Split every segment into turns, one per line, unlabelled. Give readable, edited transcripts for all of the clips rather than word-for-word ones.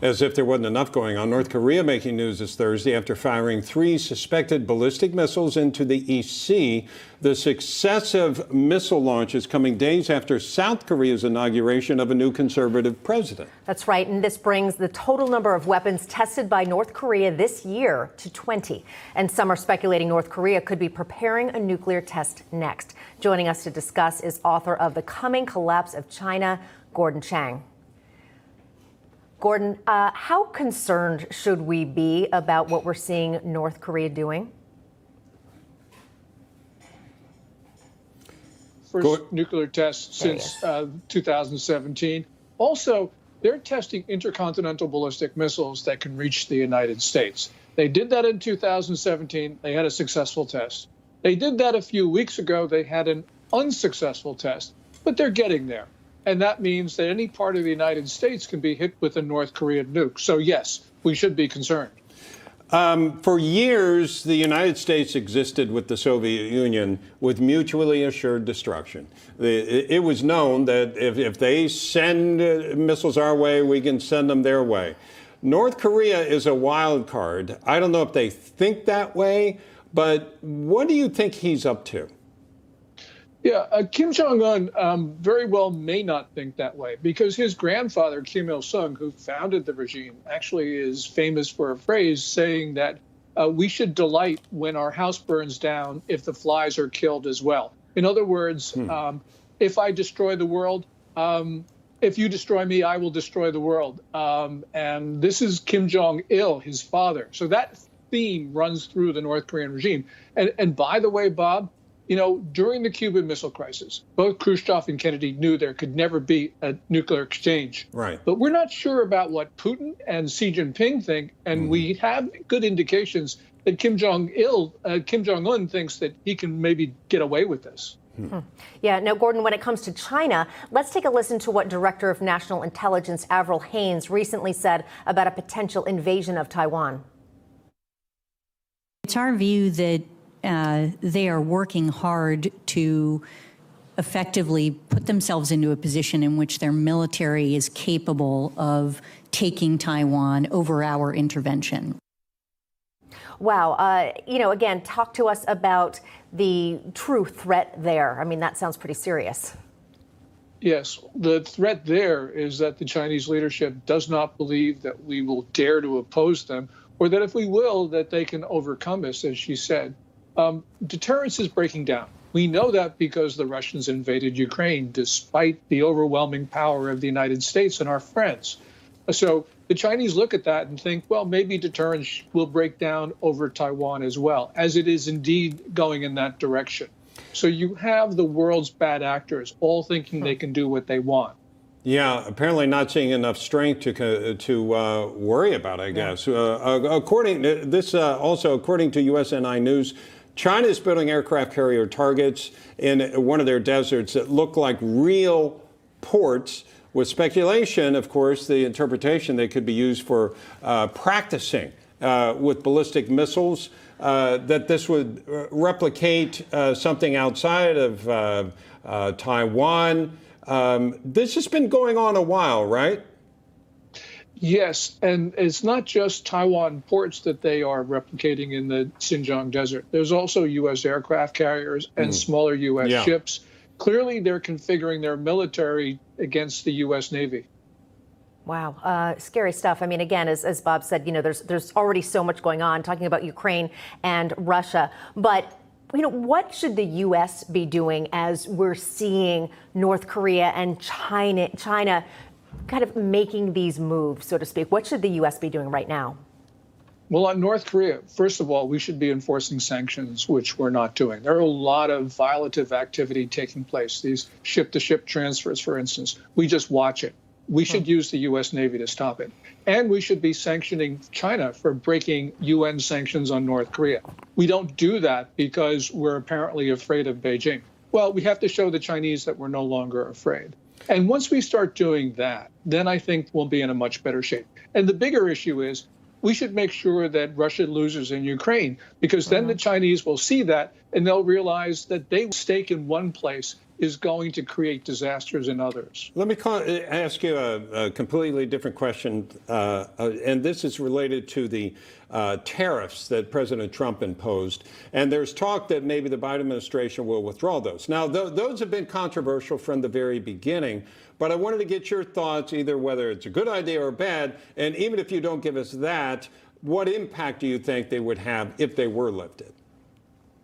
As if there wasn't enough going on, North Korea making news this Thursday after firing 3 suspected ballistic missiles into the East Sea. The successive missile launches coming days after South Korea's inauguration of a new conservative president.
That's right, and this brings the total number of weapons tested by North Korea this year to 20. And some are speculating North Korea could be preparing a nuclear test next. Joining us to discuss is author of The Coming Collapse of China, Gordon Chang. Gordon, how concerned should we be about what we're seeing North Korea doing?
First nuclear test since 2017. Also, they're testing intercontinental ballistic missiles that can reach the United States. They did that in 2017. They had a successful test. They did that a few weeks ago. They had an unsuccessful test, but they're getting there. And that means that any part of the United States can be hit with a North Korean nuke. So, yes, we should be concerned.
For years, the United States existed with the Soviet Union with mutually assured destruction. It was known that if they send missiles our way, we can send them their way. North Korea is a wild card. I don't know if they think that way, but what do you think he's up to?
Yeah, Kim Jong-un very well may not think that way, because his grandfather, Kim Il-sung, who founded the regime, actually is famous for a phrase saying that we should delight when our house burns down if the flies are killed as well. In other words, if I destroy the world, if you destroy me, I will destroy the world. And this is Kim Jong-il, his father. So that theme runs through the North Korean regime. And by the way, Bob, you know, during the Cuban Missile Crisis, both Khrushchev and Kennedy knew there could never be a nuclear exchange.
Right.
But we're not sure about what Putin and Xi Jinping think, and we have good indications that Kim Jong-un thinks that he can maybe get away with this.
Yeah. Now, Gordon, when it comes to China, let's take a listen to what Director of National Intelligence Avril Haines recently said about a potential invasion of Taiwan.
It's our view that they are working hard to effectively put themselves into a position in which their military is capable of taking Taiwan over our intervention.
Wow. You know, again, talk to us about the true threat there. I mean, that sounds pretty serious.
Yes, the threat there is that the Chinese leadership does not believe that we will dare to oppose them, or that if we will, that they can overcome us, as she said. Deterrence is breaking down. We know that because the Russians invaded Ukraine, despite the overwhelming power of the United States and our friends. So the Chinese look at that and think, well, maybe deterrence will break down over Taiwan as well, as it is indeed going in that direction. So you have the world's bad actors all thinking they can do what they want.
Yeah, apparently not seeing enough strength to worry about, I guess. According to USNI News, China is building aircraft carrier targets in one of their deserts that look like real ports, with speculation, of course, the interpretation they could be used for practicing with ballistic missiles, that this would replicate something outside of Taiwan. This has been going on a while, right?
Yes, and it's not just Taiwan ports that they are replicating in the Xinjiang desert. There's also U.S. aircraft carriers and smaller U.S. ships. Clearly, they're configuring their military against the U.S. Navy.
Wow. Scary stuff. I mean, again, as Bob said, you know, there's already so much going on, talking about Ukraine and Russia. But, you know, what should the U.S. be doing as we're seeing North Korea and China kind of making these moves, so to speak? What should the U.S. be doing right now?
Well, on North Korea, first of all, we should be enforcing sanctions, which we're not doing. There are a lot of violative activity taking place, these ship-to-ship transfers, for instance. We just watch it. We should use the U.S. Navy to stop it. And we should be sanctioning China for breaking UN sanctions on North Korea. We don't do that because we're apparently afraid of Beijing. Well, we have to show the Chinese that we're no longer afraid. And once we start doing that, then I think we'll be in a much better shape. And the bigger issue is we should make sure that Russia loses in Ukraine, because then the Chinese will see that and they'll realize that they stake in one place is going to create disasters in others.
Let me ask you a completely different question, and this is related to the tariffs that President Trump imposed. And there's talk that maybe the Biden administration will withdraw those. Now, those have been controversial from the very beginning, but I wanted to get your thoughts, either whether it's a good idea or bad, and even if you don't give us that, what impact do you think they would have if they were lifted?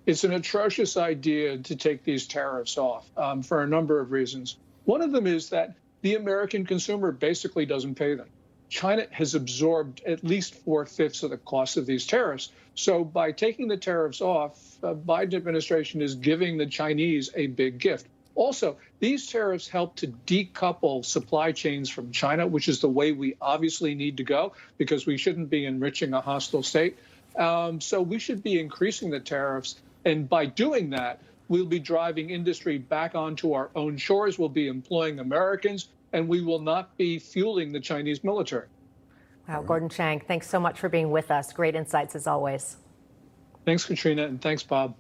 It's an atrocious idea to take these tariffs off for a number of reasons. One of them is that the American consumer basically doesn't pay them. China has absorbed at least 4/5 of the cost of these tariffs. So by taking the tariffs off, the Biden administration is giving the Chinese a big gift. Also, these tariffs help to decouple supply chains from China, which is the way we obviously need to go because we shouldn't be enriching a hostile state. So we should be increasing the tariffs. And by doing that, we'll be driving industry back onto our own shores. We'll be employing Americans, and we will not be fueling the Chinese military.
Wow, Gordon Chang, thanks so much for being with us. Great insights as always.
Thanks, Katrina, and thanks, Bob.